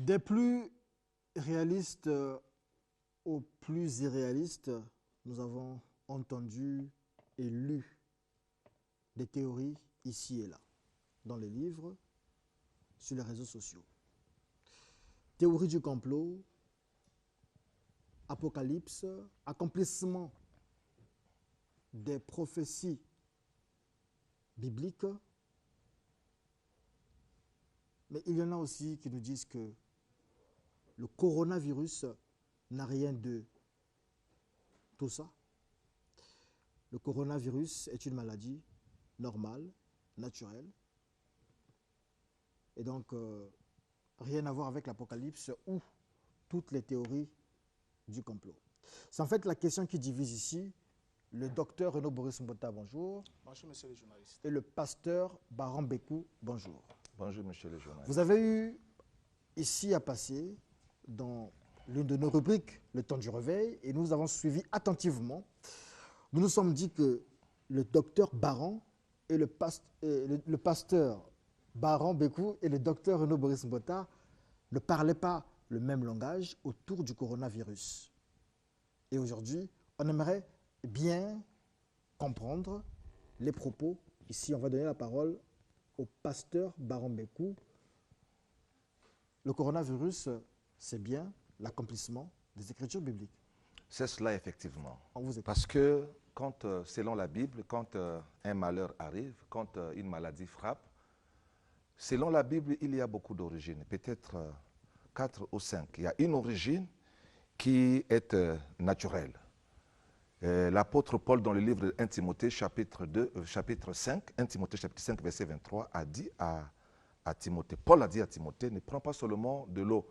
Des plus réalistes aux plus irréalistes, nous avons entendu et lu des théories ici et là, dans les livres, sur les réseaux sociaux. Théorie du complot, apocalypse, accomplissement des prophéties bibliques. Mais il y en a aussi qui nous disent que le coronavirus n'a rien de tout ça. Le coronavirus est une maladie normale, naturelle. Et donc, rien à voir avec l'Apocalypse ou toutes les théories du complot. C'est en fait la question qui divise ici le docteur Renaud Boris Mbota, bonjour. Bonjour, monsieur le journaliste. Et le pasteur Baran Bekou, bonjour. Bonjour, monsieur le journaliste. Vous avez eu ici à passer dans l'une de nos rubriques, le temps du réveil, et nous avons suivi attentivement. Nous nous sommes dit que le docteur Baran et le pasteur Baran Bekou et le docteur Renaud Boris Mbota ne parlaient pas le même langage autour du coronavirus. Et aujourd'hui, on aimerait bien comprendre les propos. Ici, on va donner la parole au pasteur Baran Bekou. Le coronavirus, c'est bien l'accomplissement des Écritures bibliques. C'est cela, effectivement. On vous écoute. Parce que, quand, selon la Bible, quand un malheur arrive, quand une maladie frappe, selon la Bible, il y a beaucoup d'origines, peut-être 4 ou 5. Il y a une origine qui est naturelle. L'apôtre Paul, dans le livre 1 Timothée, chapitre 5, 1 Timothée, chapitre 5, verset 23, a dit à Timothée, Paul a dit à Timothée, ne prends pas seulement de l'eau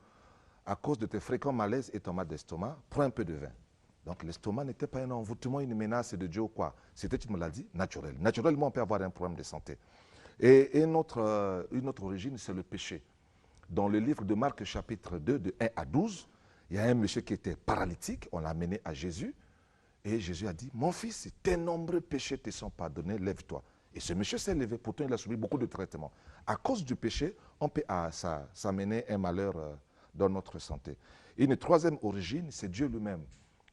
à cause de tes fréquents malaises et ton mal d'estomac, prends un peu de vin. Donc l'estomac n'était pas un envoûtement, une menace de Dieu ou quoi. C'était une maladie naturelle. Naturellement, on peut avoir un problème de santé. Et une autre origine, c'est le péché. Dans le livre de Marc, chapitre 2, de 1 à 12, il y a un monsieur qui était paralytique, on l'a amené à Jésus, et Jésus a dit, mon fils, tes nombreux péchés te sont pardonnés, lève-toi. Et ce monsieur s'est levé, pourtant il a subi beaucoup de traitements. À cause du péché, on peut s'amener un malheur dans notre santé. Une troisième origine, c'est Dieu lui-même.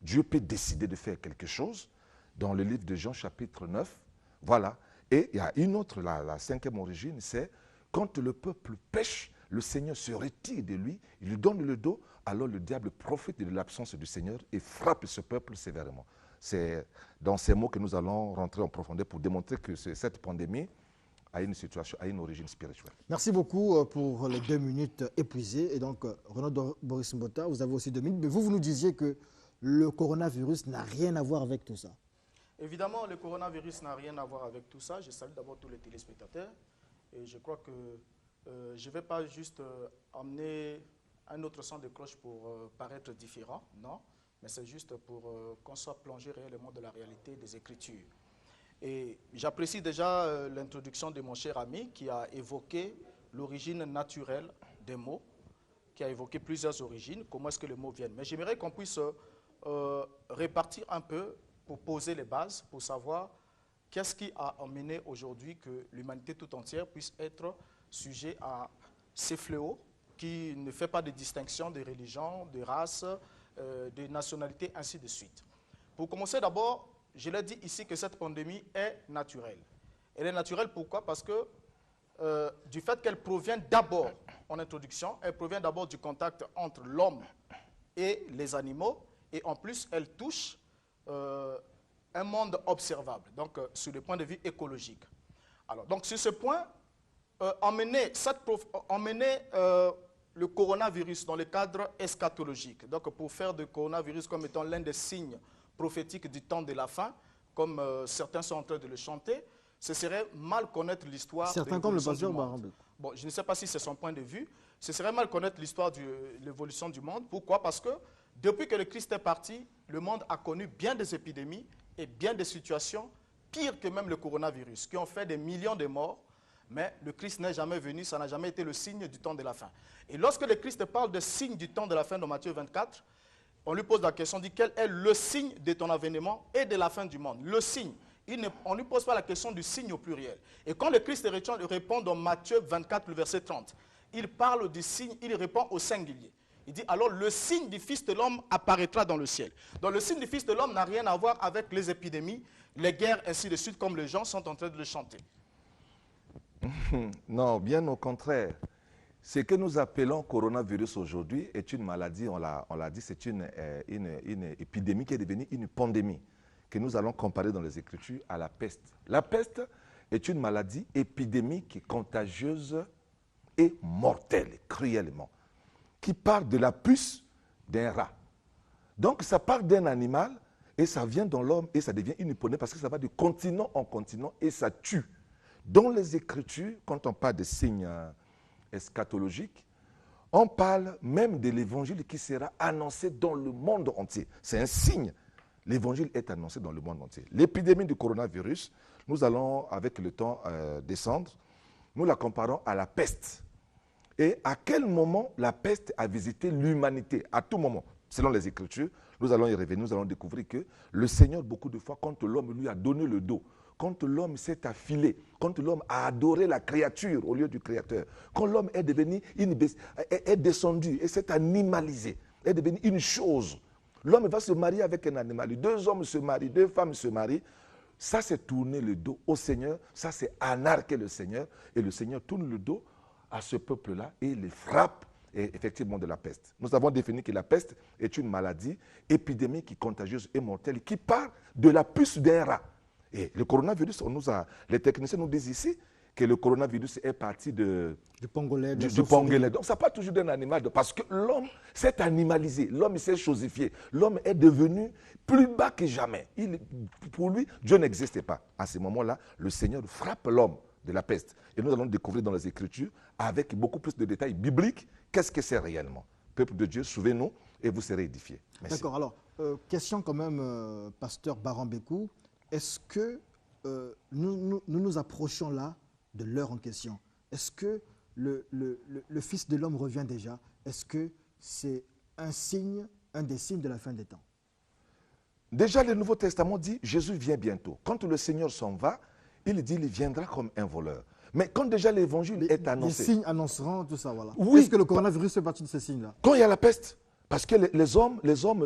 Dieu peut décider de faire quelque chose. Dans le livre de Jean, chapitre 9, voilà. Et il y a une autre, la cinquième origine, c'est quand le peuple pêche, le Seigneur se retire de lui, il lui donne le dos, alors le diable profite de l'absence du Seigneur et frappe ce peuple sévèrement. C'est dans ces mots que nous allons rentrer en profondeur pour démontrer que cette pandémie a une situation, a une origine spirituelle. Merci beaucoup pour les 2 minutes épuisées. Et donc, Renaud Boris Mbota, vous avez aussi 2 minutes. Mais vous nous disiez que le coronavirus n'a rien à voir avec tout ça. Évidemment, le coronavirus n'a rien à voir avec tout ça. Je salue d'abord tous les téléspectateurs. Et je crois que je ne vais pas juste emmener un autre son de cloche pour paraître différent, non. Mais c'est juste pour qu'on soit plongé réellement dans la réalité des Écritures. Et j'apprécie déjà l'introduction de mon cher ami qui a évoqué l'origine naturelle des mots, qui a évoqué plusieurs origines, comment est-ce que les mots viennent. Mais j'aimerais qu'on puisse répartir un peu pour poser les bases, pour savoir qu'est-ce qui a amené aujourd'hui que l'humanité tout entière puisse être sujet à ces fléaux qui ne fait pas de distinction de religion, de race, de nationalité, ainsi de suite. Pour commencer d'abord, je l'ai dit ici que cette pandémie est naturelle. Elle est naturelle pourquoi? Parce que du fait qu'elle provient d'abord, en introduction, elle provient d'abord du contact entre l'homme et les animaux, et en plus, elle touche un monde observable, donc sur le point de vue écologique. Alors, donc sur ce point, emmener le coronavirus dans le cadre eschatologique, donc pour faire du coronavirus comme étant l'un des signes prophétiques du temps de la fin, comme certains sont en train de le chanter, ce serait mal connaître l'histoire. Certains comme le pasteur Baran Bekou. Bon, je ne sais pas si c'est son point de vue, ce serait mal connaître l'histoire de l'évolution du monde. Pourquoi? Parce que depuis que le Christ est parti, le monde a connu bien des épidémies et bien des situations pires que même le coronavirus, qui ont fait des millions de morts, mais le Christ n'est jamais venu, ça n'a jamais été le signe du temps de la fin. Et lorsque le Christ parle de signe du temps de la fin dans Matthieu 24, on lui pose la question, on dit quel est le signe de ton avènement et de la fin du monde? Le signe. On ne lui pose pas la question du signe au pluriel. Et quand le Christ répond dans Matthieu 24, le verset 30, il parle du signe, il répond au singulier. Il dit alors le signe du Fils de l'homme apparaîtra dans le ciel. Donc le signe du Fils de l'homme n'a rien à voir avec les épidémies, les guerres, ainsi de suite, comme les gens sont en train de le chanter. Non, bien au contraire. Ce que nous appelons coronavirus aujourd'hui est une maladie, on l'a dit, c'est une épidémie qui est devenue une pandémie, que nous allons comparer dans les Écritures à la peste. La peste est une maladie épidémique, contagieuse et mortelle, cruellement, qui part de la puce d'un rat. Donc ça part d'un animal et ça vient dans l'homme et ça devient une épidémie parce que ça va de continent en continent et ça tue. Dans les Écritures, quand on parle de signes eschatologiques, on parle même de l'évangile qui sera annoncé dans le monde entier. C'est un signe. L'évangile est annoncé dans le monde entier. L'épidémie du coronavirus, nous allons avec le temps descendre, nous la comparons à la peste. Et à quel moment la peste a visité l'humanité? À tout moment. Selon les Écritures, nous allons y revenir, nous allons découvrir que le Seigneur, beaucoup de fois, quand l'homme lui a donné le dos, quand l'homme s'est affilé, quand l'homme a adoré la créature au lieu du Créateur, quand l'homme est devenu est descendu et s'est animalisé, est devenu une chose. L'homme va se marier avec un animal. Deux hommes se marient, deux femmes se marient. Ça, c'est tourner le dos au Seigneur. Ça, c'est anarquer le Seigneur. Et le Seigneur tourne le dos à ce peuple-là et les frappe et effectivement de la peste. Nous avons défini que la peste est une maladie épidémique, contagieuse et mortelle qui part de la puce d'un rat. Et le coronavirus, les techniciens nous disent ici que le coronavirus est parti du pangolin. Du pangolin. Donc ça part toujours d'un animal, parce que l'homme s'est animalisé, l'homme s'est chosifié, l'homme est devenu plus bas que jamais. Pour lui, Dieu n'existait pas. À ce moment-là, le Seigneur frappe l'homme de la peste. Et nous allons découvrir dans les Écritures, avec beaucoup plus de détails bibliques, qu'est-ce que c'est réellement. Peuple de Dieu, suivez-nous et vous serez édifiés. D'accord, alors, question quand même, pasteur Baran Békou, est-ce que nous approchons là de l'heure en question? Est-ce que le Fils de l'homme revient déjà? Est-ce que c'est un signe, un des signes de la fin des temps? Déjà, le Nouveau Testament dit Jésus vient bientôt. Quand le Seigneur s'en va, il dit qu'il viendra comme un voleur. Mais quand déjà l'évangile est annoncé. Les signes annonceront tout ça, voilà. Oui. Est-ce que le coronavirus fait partie de ces signes-là? Quand il y a la peste, parce que les hommes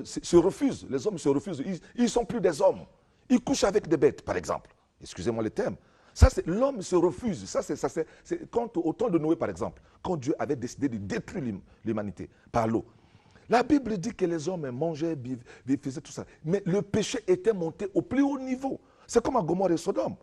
se refusent. Les hommes se refusent. Ils ne sont plus des hommes. Ils couchent avec des bêtes, par exemple. Excusez-moi le terme. Ça, c'est l'homme se refuse. C'est quand, au temps de Noé, par exemple, quand Dieu avait décidé de détruire l'humanité par l'eau. La Bible dit que les hommes mangeaient, faisaient tout ça. Mais le péché était monté au plus haut niveau. C'est comme à Gomorrhe et Sodome,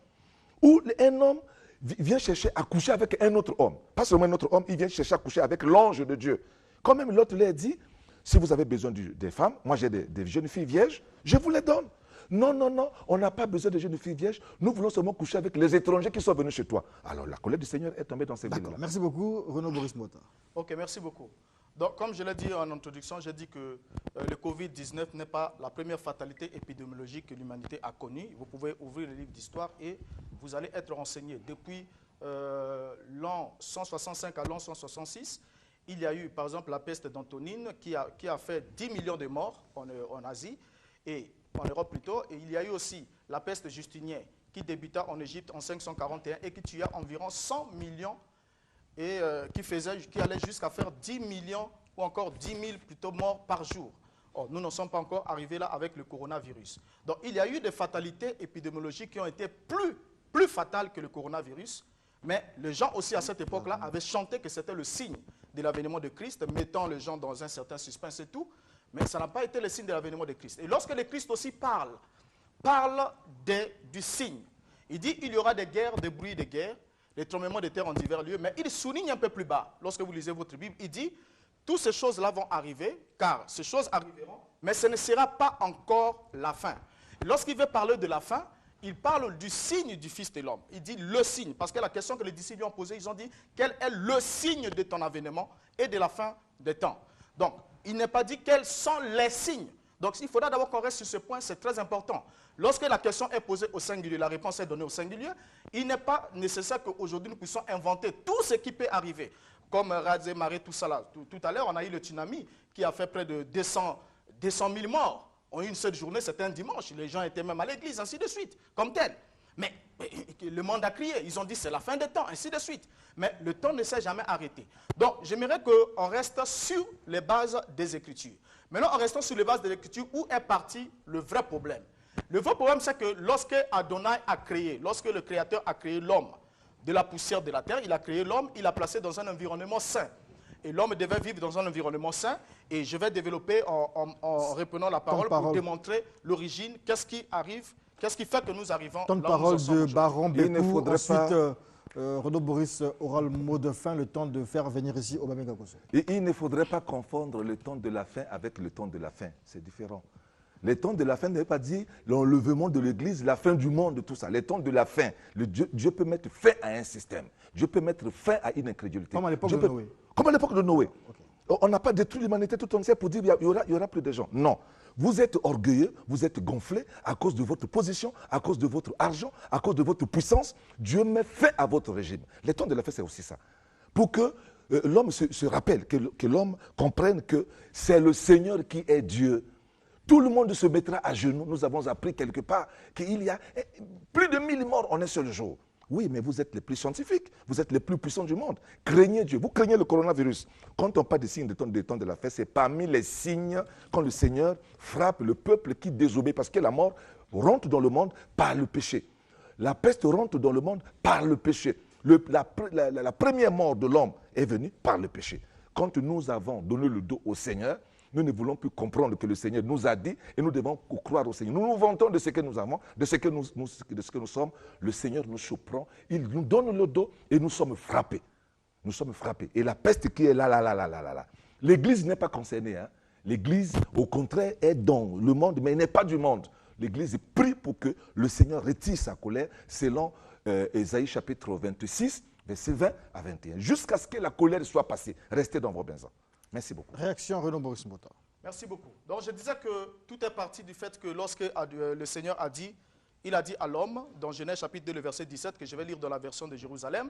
où un homme vient chercher à coucher avec un autre homme. Pas seulement un autre homme, il vient chercher à coucher avec l'ange de Dieu. Quand même l'autre leur dit, si vous avez besoin des femmes, moi j'ai des jeunes filles vierges, je vous les donne. Non, non, non, on n'a pas besoin de jeunes filles vierges. Nous voulons seulement coucher avec les étrangers qui sont venus chez toi. Alors la colère du Seigneur est tombée dans ces villes-là. Merci beaucoup, Renaud Boris Mota. Ok, merci beaucoup. Donc, comme je l'ai dit en introduction, j'ai dit que le Covid-19 n'est pas la première fatalité épidémiologique que l'humanité a connue. Vous pouvez ouvrir le livre d'histoire et vous allez être renseigné. Depuis l'an 165 à l'an 166, il y a eu, par exemple, la peste d'Antonine qui a fait 10 millions de morts en Asie et en Europe plutôt. Et il y a eu aussi la peste justinienne qui débuta en Égypte en 541 et qui tua environ 100 millions et qui allait jusqu'à faire 10 millions ou encore 10 000 plutôt morts par jour. Or, nous n'en sommes pas encore arrivés là avec le coronavirus. Donc, il y a eu des fatalités épidémiologiques qui ont été plus fatales que le coronavirus, mais les gens aussi à cette époque-là avaient chanté que c'était le signe de l'avènement de Christ, mettant les gens dans un certain suspense et tout, mais ça n'a pas été le signe de l'avènement de Christ. Et lorsque le Christ aussi parle du signe, il dit il y aura des guerres, des bruits de guerre, des tremblements de terre en divers lieux, mais il souligne un peu plus bas, lorsque vous lisez votre Bible, il dit, toutes ces choses-là vont arriver, car ces choses arriveront, mais ce ne sera pas encore la fin. Lorsqu'il veut parler de la fin, il parle du signe du Fils de l'homme. Il dit le signe, parce que la question que les disciples lui ont posée, ils ont dit, quel est le signe de ton avènement et de la fin des temps? Donc, il n'est pas dit quels sont les signes. Donc, il faudra d'abord qu'on reste sur ce point, c'est très important. Lorsque la question est posée au singulier, la réponse est donnée au singulier, il n'est pas nécessaire qu'aujourd'hui nous puissions inventer tout ce qui peut arriver. Comme Radze, Maré, tout ça là. Tout à l'heure, on a eu le tsunami qui a fait près de 200 000 morts. En une seule journée, c'était un dimanche. Les gens étaient même à l'église, ainsi de suite, comme tel. Mais le monde a crié, ils ont dit c'est la fin des temps, ainsi de suite. Mais le temps ne s'est jamais arrêté. Donc j'aimerais qu'on reste sur les bases des Écritures. Maintenant, en restant sur les bases des Écritures, où est parti le vrai problème? Le vrai problème, c'est que lorsque Adonai a créé, lorsque le Créateur a créé l'homme de la poussière de la terre, il a créé l'homme, il l'a placé dans un environnement sain. Et l'homme devait vivre dans un environnement sain. Et je vais développer en reprenant la parole pour démontrer l'origine, qu'est-ce qui arrive, qu'est-ce qui fait que nous arrivons Temps de parole de Baron Békou. Ensuite, Renaud Boris aura le mot de fin, le temps de faire venir ici Obamé Gakoso. Et il ne faudrait pas confondre le temps de la fin avec le temps de la fin. C'est différent. Le temps de la fin ne veut pas dire l'enlèvement de l'Église, la fin du monde, tout ça. Le temps de la fin, Dieu peut mettre fin à un système. Dieu peut mettre fin à une incrédulité. Comme à l'époque de Noé. Comme à l'époque de Noé. Okay. On n'a pas détruit l'humanité tout entière pour dire qu'il y aura plus de gens. Non. Vous êtes orgueilleux, vous êtes gonflés à cause de votre position, à cause de votre argent, à cause de votre puissance. Dieu met fin à votre régime. Le temps de la fin, c'est aussi ça. Pour que l'homme se rappelle, que l'homme comprenne que c'est le Seigneur qui est Dieu. Tout le monde se mettra à genoux. Nous avons appris quelque part qu'il y a plus de 1000 morts en un seul jour. Oui, mais vous êtes les plus scientifiques, vous êtes les plus puissants du monde. Craignez Dieu. Vous craignez le coronavirus. Quand on parle des signes des temps de la fin, c'est parmi les signes quand le Seigneur frappe le peuple qui désobéit, parce que la mort rentre dans le monde par le péché. La peste rentre dans le monde par le péché. La première mort de l'homme est venue par le péché. Quand nous avons donné le dos au Seigneur, nous ne voulons plus comprendre que le Seigneur nous a dit et nous devons croire au Seigneur. Nous nous vantons de ce que nous avons, de ce que nous sommes. Le Seigneur nous surprend, il nous donne le dos et nous sommes frappés. Nous sommes frappés. Et la peste qui est là. L'Église n'est pas concernée. Hein. L'Église, au contraire, est dans le monde, mais elle n'est pas du monde. L'Église prie pour que le Seigneur retire sa colère, selon Ésaïe chapitre 26, versets 20 à 21. Jusqu'à ce que la colère soit passée. Restez dans vos maisons. Merci beaucoup. Réaction Renaud Boris Mbota. Merci beaucoup. Donc je disais que tout est parti du fait que lorsque le Seigneur a dit, il a dit à l'homme, dans Genèse chapitre 2, le verset 17, que je vais lire dans la version de Jérusalem,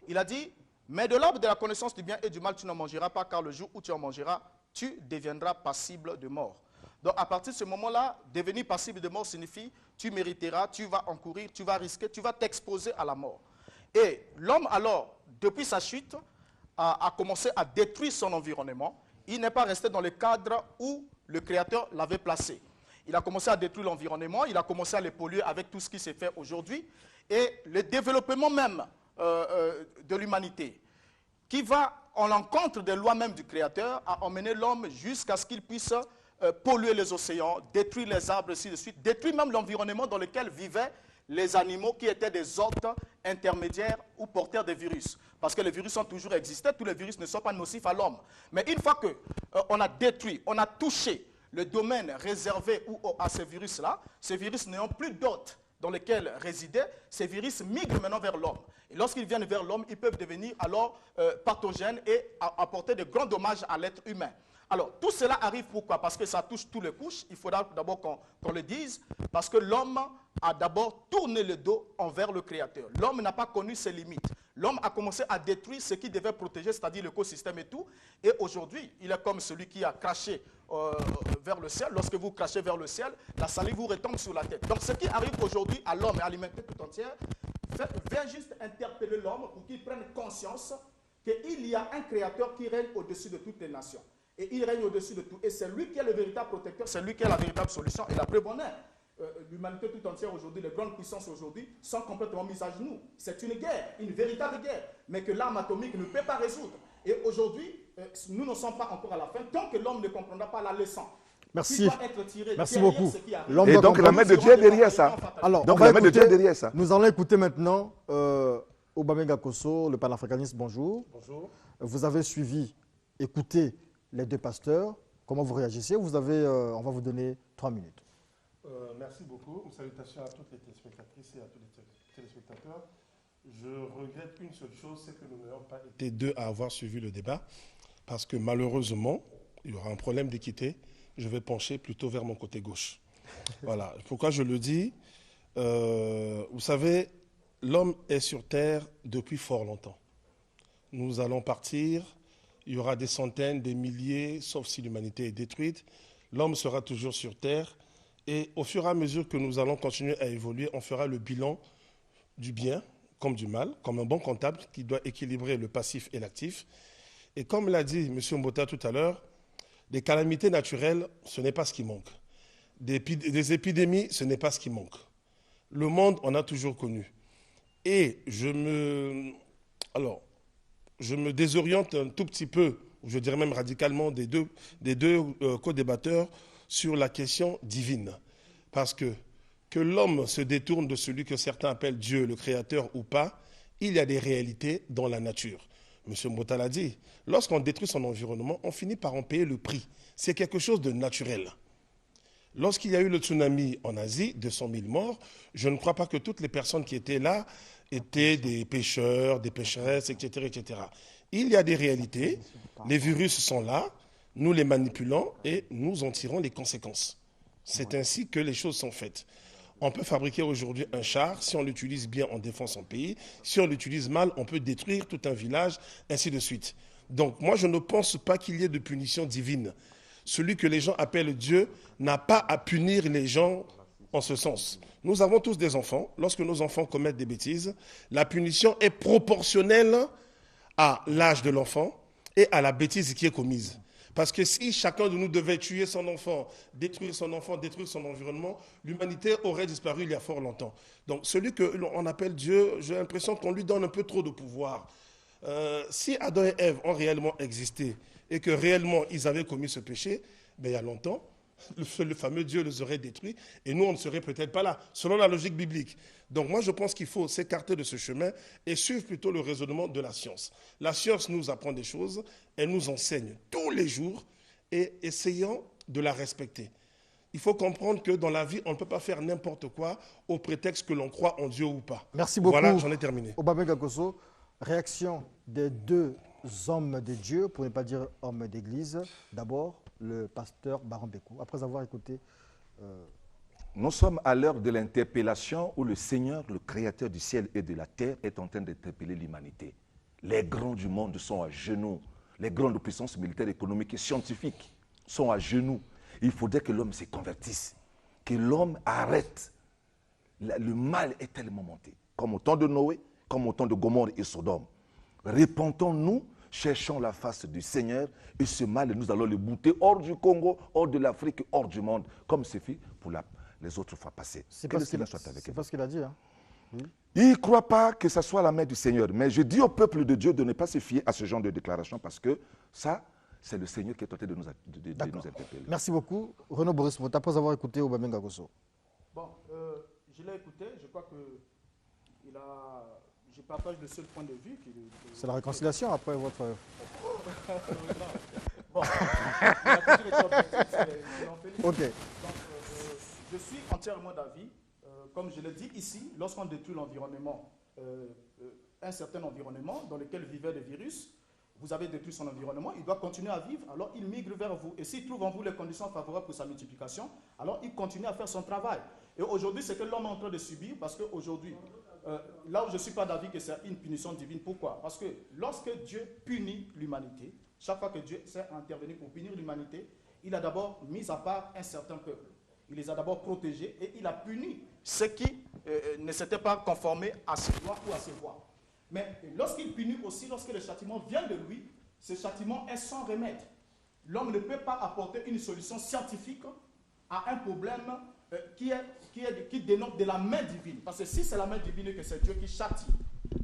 il a dit, mais de l'arbre de la connaissance du bien et du mal, tu n'en mangeras pas, car le jour où tu en mangeras, tu deviendras passible de mort. Donc à partir de ce moment-là, devenir passible de mort signifie, tu mériteras, tu vas encourir, tu vas risquer, tu vas t'exposer à la mort. Et l'homme alors, depuis sa chute, a commencé à détruire son environnement. Il n'est pas resté dans le cadre où le Créateur l'avait placé. Il a commencé à détruire l'environnement, il a commencé à le polluer avec tout ce qui s'est fait aujourd'hui. Et le développement même de l'humanité, qui va en l'encontre des lois même du Créateur, a emmené l'homme jusqu'à ce qu'il puisse polluer les océans, détruire les arbres, ainsi de suite, détruire même l'environnement dans lequel vivaient les animaux qui étaient des hôtes intermédiaires ou porteurs des virus. Parce que les virus ont toujours existé, tous les virus ne sont pas nocifs à l'homme. Mais une fois qu'on a détruit, on a touché le domaine réservé à ces virus-là, ces virus n'ayant plus d'hôtes dans lesquels résidaient, ces virus migrent maintenant vers l'homme. Et lorsqu'ils viennent vers l'homme, ils peuvent devenir alors pathogènes et apporter de grands dommages à l'être humain. Alors, tout cela arrive pourquoi? Parce que ça touche toutes les couches. Il faudra d'abord qu'on le dise. Parce que l'homme a d'abord tourné le dos envers le Créateur. L'homme n'a pas connu ses limites. L'homme a commencé à détruire ce qui devait protéger, c'est-à-dire l'écosystème et tout. Et aujourd'hui, il est comme celui qui a craché vers le ciel. Lorsque vous crachez vers le ciel, la salive vous retombe sur la tête. Donc, ce qui arrive aujourd'hui à l'homme et à l'humanité tout entière vient juste interpeller l'homme pour qu'il prenne conscience qu'il y a un Créateur qui règne au-dessus de toutes les nations. Et il règne au-dessus de tout. Et c'est lui qui est le véritable protecteur, c'est lui qui est la véritable solution. Et la preuve en est, l'humanité tout entière aujourd'hui, les grandes puissances aujourd'hui, sont complètement mises à genoux. C'est une guerre, une véritable guerre, mais que l'arme atomique ne peut pas résoudre. Et aujourd'hui, nous ne sommes pas encore à la fin, tant que l'homme ne comprendra pas la leçon. Merci. Merci beaucoup. Et donc la main de Dieu est derrière ça. Alors, donc la main de Dieu est derrière ça. Nous allons écouter maintenant Obamé Gakoso, le panafricaniste, bonjour. Bonjour. Vous avez suivi, écouté les deux pasteurs. Comment vous réagissez? On va vous donner 3 minutes. Merci beaucoup. Une salutation à toutes les téléspectatrices et à tous les téléspectateurs. Je regrette une seule chose, c'est que nous n'ayons pas été deux à avoir suivi le débat, parce que malheureusement, il y aura un problème d'équité. Je vais pencher plutôt vers mon côté gauche. Voilà. Pourquoi je le dis? Vous savez, l'homme est sur Terre depuis fort longtemps. Nous allons partir. Il y aura des centaines, des milliers, sauf si l'humanité est détruite. L'homme sera toujours sur Terre. Et au fur et à mesure que nous allons continuer à évoluer, on fera le bilan du bien comme du mal, comme un bon comptable qui doit équilibrer le passif et l'actif. Et comme l'a dit M. Mbota tout à l'heure, des calamités naturelles, ce n'est pas ce qui manque. Des épidémies, ce n'est pas ce qui manque. Le monde, on a toujours connu. Et je me désoriente un tout petit peu, je dirais même radicalement, des deux co-débatteurs sur la question divine. Parce que l'homme se détourne de celui que certains appellent Dieu, le Créateur ou pas, il y a des réalités dans la nature. M. Mbota l'a dit, lorsqu'on détruit son environnement, on finit par en payer le prix. C'est quelque chose de naturel. Lorsqu'il y a eu le tsunami en Asie, 200 000 morts, je ne crois pas que toutes les personnes qui étaient là étaient des pêcheurs, des pêcheresses, etc., etc. Il y a des réalités, les virus sont là, nous les manipulons et nous en tirons les conséquences. C'est ainsi que les choses sont faites. On peut fabriquer aujourd'hui un char, si on l'utilise bien, on défend son pays. Si on l'utilise mal, on peut détruire tout un village, ainsi de suite. Donc moi, je ne pense pas qu'il y ait de punition divine. Celui que les gens appellent Dieu n'a pas à punir les gens en ce sens. Nous avons tous des enfants. Lorsque nos enfants commettent des bêtises, la punition est proportionnelle à l'âge de l'enfant et à la bêtise qui est commise. Parce que si chacun de nous devait tuer son enfant, détruire son environnement, l'humanité aurait disparu il y a fort longtemps. Donc celui qu'on appelle Dieu, j'ai l'impression qu'on lui donne un peu trop de pouvoir. Si Adam et Ève ont réellement existé et que réellement ils avaient commis ce péché, ben, il y a longtemps, le fameux Dieu les aurait détruits et nous on ne serait peut-être pas là, selon la logique biblique. Donc moi je pense qu'il faut s'écarter de ce chemin et suivre plutôt le raisonnement de la science. La science nous apprend des choses, elle nous enseigne tous les jours et essayons de la respecter. Il faut comprendre que dans la vie, on ne peut pas faire n'importe quoi au prétexte que l'on croit en Dieu ou pas. Merci beaucoup. Voilà, j'en ai terminé. Obameng Akoso, réaction des deux hommes de Dieu, pour ne pas dire hommes d'église. D'abord, le pasteur Baron Békou, après avoir écouté... Nous sommes à l'heure de l'interpellation où le Seigneur, le Créateur du ciel et de la terre, est en train d'interpeller l'humanité. Les grands du monde sont à genoux. Les grandes puissances militaires, économiques et scientifiques sont à genoux. Il faudrait que l'homme se convertisse, que l'homme arrête. Le mal est tellement monté, comme au temps de Noé, comme au temps de Gomorrhe et Sodome. Repentons-nous, cherchons la face du Seigneur et ce mal, nous allons le bouter hors du Congo, hors de l'Afrique, hors du monde, comme c'est fait pour les autres fois passées. C'est pas ce qu'il a dit. Hein. Oui. Il ne croit pas que ce soit la main du Seigneur. Mais je dis au peuple de Dieu de ne pas se fier à ce genre de déclaration parce que ça, c'est le Seigneur qui est tenté de nous interpeller. Merci beaucoup. Renaud Boris Mbota, après avoir écouté Obameng Akoso. Bon, je l'ai écouté. Je crois que je partage le seul point de vue. C'est la réconciliation après votre... Bon, ok. Donc, je suis entièrement d'avis. Comme je l'ai dit ici, lorsqu'on détruit l'environnement, un certain environnement dans lequel vivaient des virus, vous avez détruit son environnement, il doit continuer à vivre, alors il migre vers vous. Et s'il trouve en vous les conditions favorables pour sa multiplication, alors il continue à faire son travail. Et aujourd'hui, c'est que l'homme est en train de subir, parce qu'aujourd'hui, là où je ne suis pas d'avis que c'est une punition divine, pourquoi? Parce que lorsque Dieu punit l'humanité, chaque fois que Dieu s'est intervenu pour punir l'humanité, il a d'abord mis à part un certain peuple. Il les a d'abord protégés et il a puni ceux qui ne s'étaient pas conformés à ses lois ou à ses voies. Mais lorsqu'il punit aussi, lorsque le châtiment vient de lui, ce châtiment est sans remède. L'homme ne peut pas apporter une solution scientifique à un problème qui dénote de la main divine. Parce que si c'est la main divine que c'est Dieu qui châtie,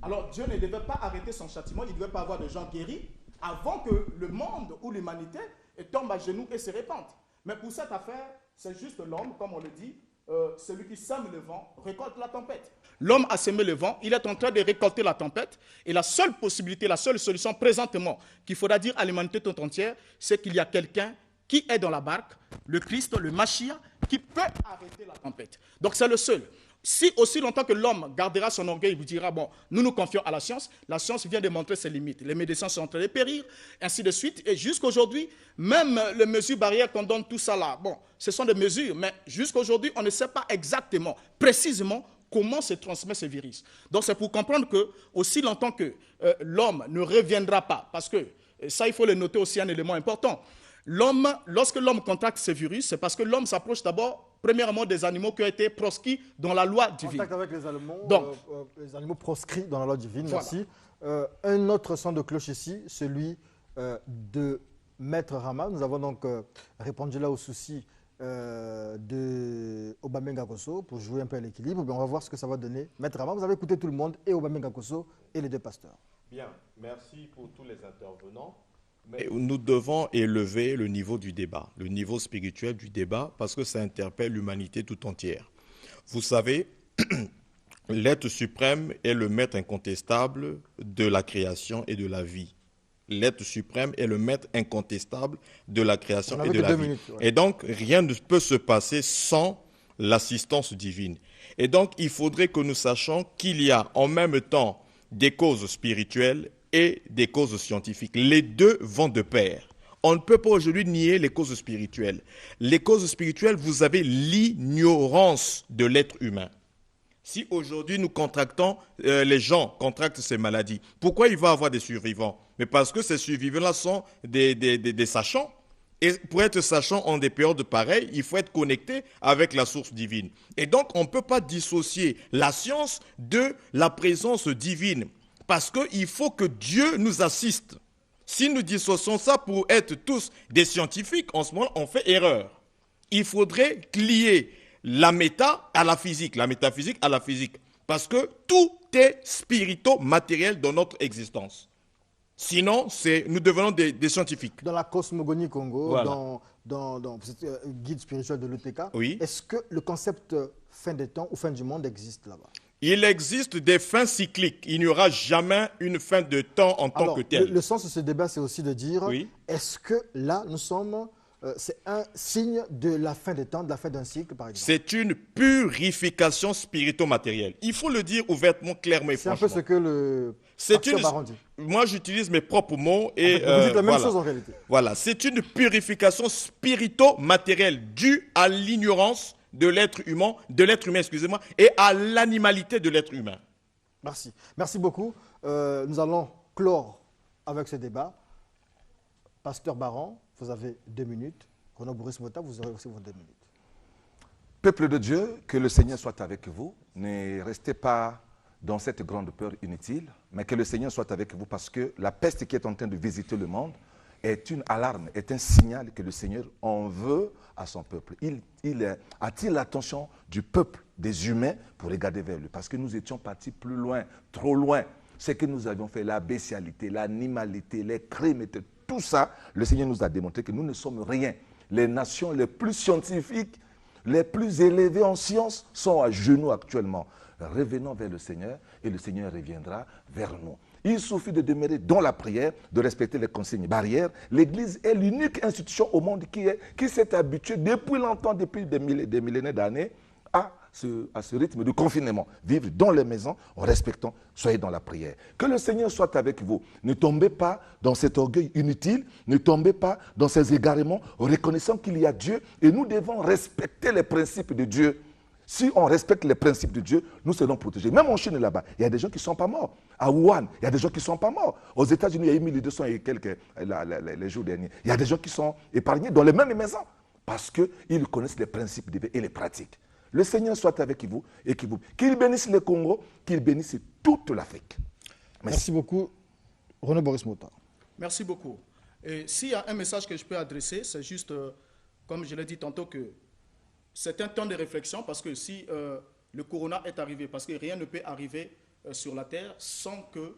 alors Dieu ne devait pas arrêter son châtiment, il ne devait pas avoir de gens guéris avant que le monde ou l'humanité tombe à genoux et se répande. Mais pour cette affaire, c'est juste l'homme, comme on le dit, celui qui sème le vent récolte la tempête. L'homme a semé le vent, il est en train de récolter la tempête. Et la seule possibilité, la seule solution présentement qu'il faudra dire à l'humanité toute entière, c'est qu'il y a quelqu'un qui est dans la barque, le Christ, le Machia, qui peut arrêter la tempête. Donc c'est le seul. Si aussi longtemps que l'homme gardera son orgueil, il vous dira, bon, nous nous confions à la science vient de montrer ses limites. Les médecins sont en train de périr, ainsi de suite. Et jusqu'aujourd'hui, même les mesures barrières qu'on donne, tout ça là, bon, ce sont des mesures, mais jusqu'aujourd'hui, on ne sait pas exactement, précisément, comment se transmet ce virus. Donc c'est pour comprendre que, aussi longtemps que l'homme ne reviendra pas, parce que ça, il faut le noter aussi un élément important. Lorsque l'homme contracte ce virus, c'est parce que l'homme s'approche d'abord premièrement des animaux qui ont été proscrits dans la loi divine. Contact avec les animaux, Donc, les animaux proscrits dans la loi divine, Voilà. merci. Un autre son de cloche ici, celui de Maître Rama. Nous avons donc répondu là au souci de Obamenga Kosso pour jouer un peu à l'équilibre. On va voir ce que ça va donner. Maître Rama, vous avez écouté tout le monde, et Obamenga Kosso et les deux pasteurs. Bien, merci pour tous les intervenants. Mais nous devons élever le niveau du débat, le niveau spirituel du débat, parce que ça interpelle l'humanité tout entière. Vous savez, l'être suprême est le maître incontestable de la création et de la vie. L'être suprême est le maître incontestable de la création et de la vie. Et donc, rien ne peut se passer sans l'assistance divine. Et donc, il faudrait que nous sachions qu'il y a en même temps des causes spirituelles et des causes scientifiques. Les deux vont de pair. On ne peut pas aujourd'hui nier les causes spirituelles. Les causes spirituelles, vous avez l'ignorance de l'être humain. Si aujourd'hui nous contractons, les gens contractent ces maladies, pourquoi il va y avoir des survivants? Mais parce que ces survivants-là sont des sachants. Et pour être sachant en des périodes pareilles, il faut être connecté avec la source divine. Et donc, on ne peut pas dissocier la science de la présence divine. Parce qu'il faut que Dieu nous assiste. Si nous dissocions ça pour être tous des scientifiques, en ce moment, on fait erreur. Il faudrait lier la méta à la physique, la métaphysique à la physique. Parce que tout est spirito-matériel dans notre existence. Sinon, nous devenons des scientifiques. Dans la cosmogonie Congo, Voilà. dans guide spirituel de l'UTK, Oui. est-ce que le concept fin des temps ou fin du monde existe là-bas? Il existe des fins cycliques. Il n'y aura jamais une fin de temps en tant que telle. Le sens de ce débat, c'est aussi de dire, Oui. est-ce que là, nous sommes, c'est un signe de la fin des temps, de la fin d'un cycle, par exemple? C'est une purification spirito-matérielle. Il faut le dire ouvertement, clairement et C'est un franchement. peu ce que le C'est pasteur Baron dit. Moi, j'utilise mes propres mots et Vous dites la même voilà. chose en réalité. Voilà, c'est une purification spirito-matérielle due à l'ignorance de l'être humain, excusez-moi, et à l'animalité de l'être humain. Merci. Merci beaucoup. Nous allons clore avec ce débat. Pasteur Baron, vous avez 2 minutes. Renaud Boris Mota, vous aurez aussi vos 2 minutes. Peuple de Dieu, que le Seigneur soit avec vous. Ne restez pas dans cette grande peur inutile, mais que le Seigneur soit avec vous parce que la peste qui est en train de visiter le monde est une alarme, est un signal que le Seigneur en veut à son peuple. Il attire l'attention du peuple, des humains, pour regarder vers lui. Parce que nous étions partis plus loin, trop loin. Ce que nous avions fait, la bestialité, l'animalité, les crimes, tout ça, le Seigneur nous a démontré que nous ne sommes rien. Les nations les plus scientifiques, les plus élevées en sciences sont à genoux actuellement. Revenons vers le Seigneur et le Seigneur reviendra vers nous. Il suffit de demeurer dans la prière, de respecter les consignes barrières. L'Église est l'unique institution au monde qui s'est habituée depuis longtemps, depuis des millénaires d'années, à ce rythme de confinement. Vivre dans les maisons en respectant, soyez dans la prière. Que le Seigneur soit avec vous. Ne tombez pas dans cet orgueil inutile, ne tombez pas dans ces égarements, en reconnaissant qu'il y a Dieu et nous devons respecter les principes de Dieu. Si on respecte les principes de Dieu, nous serons protégés. Même en Chine là-bas, il y a des gens qui ne sont pas morts. À Wuhan, il y a des gens qui ne sont pas morts. Aux États-Unis, il y a eu 1200 et quelques les jours derniers. Il y a des gens qui sont épargnés dans les mêmes maisons parce qu'ils connaissent les principes divins et les pratiques. Le Seigneur soit avec vous et qu'il bénisse le Congo, qu'il bénisse toute l'Afrique. Merci beaucoup, Renaud Boris Mota. Merci beaucoup. Et s'il y a un message que je peux adresser, c'est juste, comme je l'ai dit tantôt, que c'est un temps de réflexion parce que si le corona est arrivé, parce que rien ne peut arriver sur la terre sans que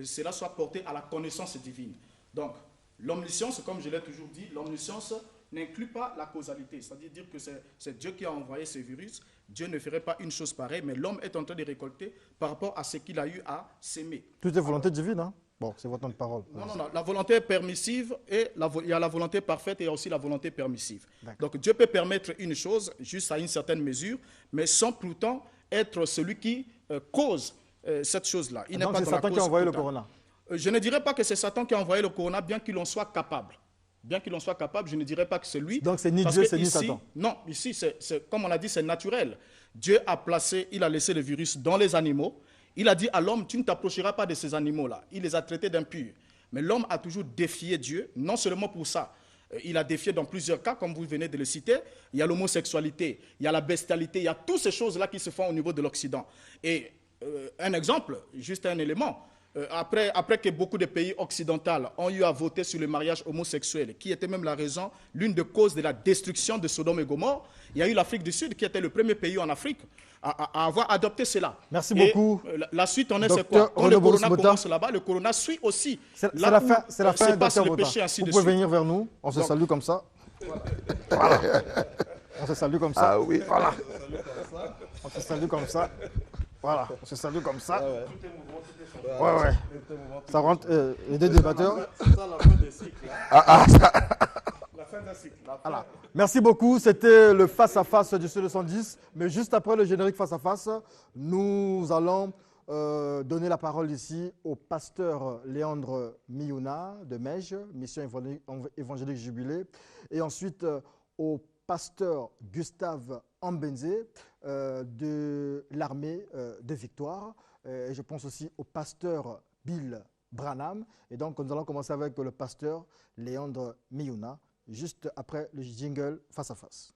cela soit porté à la connaissance divine. Donc, l'omniscience, comme je l'ai toujours dit, l'omniscience n'inclut pas la causalité. C'est-à-dire dire que c'est Dieu qui a envoyé ce virus. Dieu ne ferait pas une chose pareille, mais l'homme est en train de récolter par rapport à ce qu'il a eu à s'aimer. Tout est volonté divine, hein? Bon, c'est votre temps de parole. Non, la volonté est permissive et il y a la volonté parfaite et il y a aussi la volonté permissive. Donc Dieu peut permettre une chose juste à une certaine mesure, mais sans pourtant être celui qui cause cette chose-là. Il n'est Donc pas c'est dans la Satan qui cause a envoyé le totale. corona. Je ne dirais pas que c'est Satan qui a envoyé le corona, bien qu'il en soit capable. Bien qu'il en soit capable, je ne dirais pas que c'est lui. Donc c'est ni parce Dieu, que c'est ni ici, Satan. Non, ici, comme on a dit, c'est naturel. Dieu il a laissé le virus dans les animaux. Il a dit à l'homme, tu ne t'approcheras pas de ces animaux-là. Il les a traités d'impurs. Mais l'homme a toujours défié Dieu, non seulement pour ça. Il a défié dans plusieurs cas, comme vous venez de le citer. Il y a l'homosexualité, il y a la bestialité, il y a toutes ces choses-là qui se font au niveau de l'Occident. Et un exemple, juste un élément. Après que beaucoup de pays occidentaux ont eu à voter sur le mariage homosexuel, qui était même l'une des causes de la destruction de Sodome et Gomorrhe, il y a eu l'Afrique du Sud qui était le premier pays en Afrique à avoir adopté cela. Merci beaucoup. La suite, on est c'est quoi? Quand le corona commence là-bas, le corona suit aussi. C'est la fin, Dr. Bota. Vous pouvez venir vers nous, on se salue comme ça. Voilà. On se salue comme ça. Ah oui, voilà. On se salue comme ça. Voilà, on se salue comme ça. Ouais. Ça rentre, les deux débatteurs. C'est ça la fin des cycles. La fin d'un cycle. Voilà. Merci beaucoup, c'était le face-à-face du C210. Mais juste après le générique face-à-face, nous allons donner la parole ici au pasteur Léandre Miouna de Mège, Mission évangélique Jubilé, et ensuite au pasteur Gustave Ambenze de l'armée de Victoire. Et je pense aussi au pasteur Bill Branham. Et donc, nous allons commencer avec le pasteur Léandre Miouna, juste après le jingle face à face.